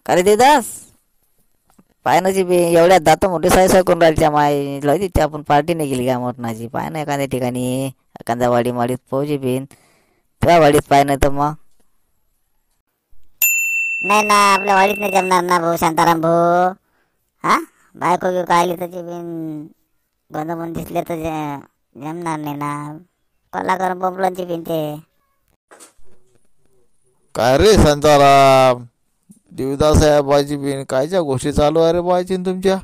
अरे देदास पायनाची बी एवढ्यात दात मोठी साय साय करून राहिलीच्या माय लय तिथे आपण पार्टी नाही केली का मटणाची पाय ना एखाद्या ठिकाणी एखाद्या वाडीत पोहोची बिन त्या वाडीत पाय नाही तर मग नाही ना आपल्या वाडीत नाही जमणार ना भाऊ शांताराम भाऊ. हा बायको बिको आली तर ते बिन बंद म्हणून दिसले तर जमणार नाही ना. कला करून बोंबलांची बिन ते काय रे शांताराम देवदास साहेबाची बिन कायच्या गोष्टी चालू आहे रे बायची तुमच्या?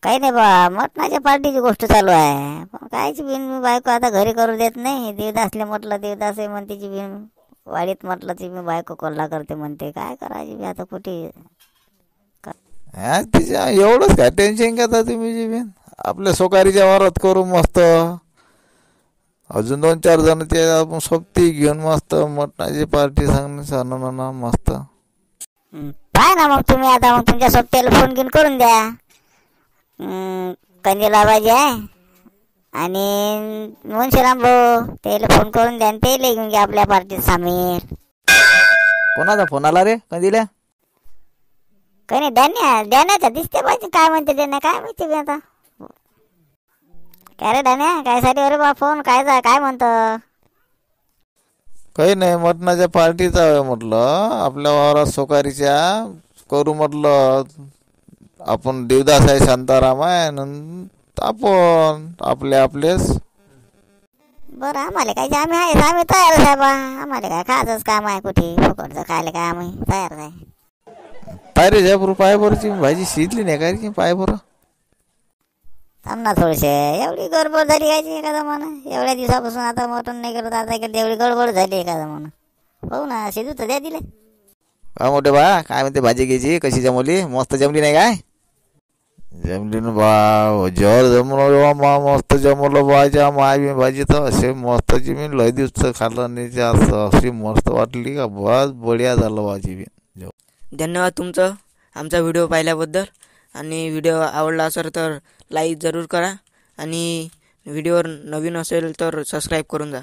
काही नाही बा मटणाच्या पार्टीची गोष्ट चालू आहे. पण कायची बिन मी बायको आता घरी करू देत नाही. देवदासले म्हटलं देवदास आहे म्हणते ती बिन वाडीत म्हटलं ती मी बायको कोल्हा करते म्हणते. काय करायची बी आता कुठे तिच्या एवढंच काय टेन्शन घेता तुम्ही जी बिन आपल्या सोकारीच्या वारात करू मस्त. अजून 2-4 जण ते आपण सोबती घेऊन मस्त मटणाची पार्टी सांगणं ना मस्त. पाय ना मग तुम्ही आता मग तुमच्या सोबत्याला फोन घेऊन करून द्या. कंदीला बाजी आहे आणि मुंशीराम भाऊ त्याला फोन करून द्या आणि त्याला घेऊन घ्या आपल्या पार्टीत सामील. कोणाचा फोन आला रे कंदील्या? काही नाही डॅन्याचा दिसते पाहिजे. काय म्हणते डॅन्या काय माहिती मी आता. काय रे डॅन्या काय साठी अरे बा फोन काय म्हणतं? काही नाही मटणाच्या पार्टीचा आहे म्हटलं आपल्या वावरात सोकारीच्या करू म्हटलं. आपण देवदास आहे शांताराम आहे आपण आपलेच. बरं आम्हाला काय आम्ही आहे आम्ही तयार आहे बा. आम्हाला काय खायचंच काम आहे कुठे फुकटचं खायला काय आम्ही तयार आहे. पाय रे जयपूर पायबरोची भाजी शिजली नाही काय की पायबर थांब ना थोडेसे. एवढी गडबड झाली काय एखादा म्हणा. एवढ्या दिवसापासून आता मटण नाही करत आता एवढी गडबड झाली एखादा म्हणा. हो ना शिजू तर द्या दिले. काय मोठे बा काय म्हणते भाजी घ्यायची कशी जमवली? मस्त जमली नाही काय? जमली ना बा जर जमलो मा मस्त जमवलं बाच्या माय भाजी तर असे मस्तची मी लय दिवस खाल्लं नाही अशी मस्त वाटली का बस बढिया झालं भाजी बी. धन्यवाद तुमचं आमचा व्हिडिओ पाहिल्याबद्दल. आणि व्हिडिओ आवडला असेल तर लाईक जरूर करा आणि व्हिडिओवर नवीन असेल तर सबस्क्राईब करून जा.